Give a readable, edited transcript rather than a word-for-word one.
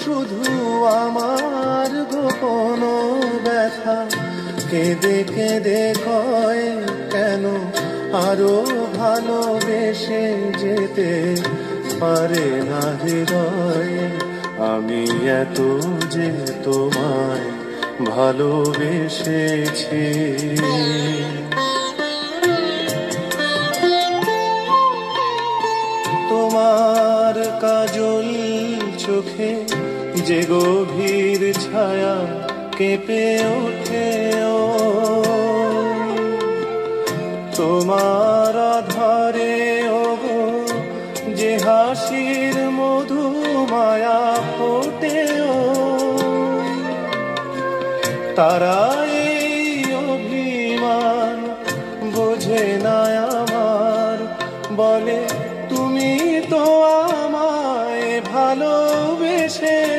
শুধু আমার গোপন ব্যথা কেঁদে কেঁদে কয় কেন আরো ভালোবেসে যেতে পারে না হৃদয়। আমি এত যে তোমায় ভালোবেসেছি। তোমার কাজল চোখে যে গভীর ছায়া কেঁপে ওঠে, তোমার আধারে ওগো যে হাসির মধু মায়া ফোটে, তারাই অভিমান বোঝে না আমার, বলে তুমি তো আমায় ভালোবেসে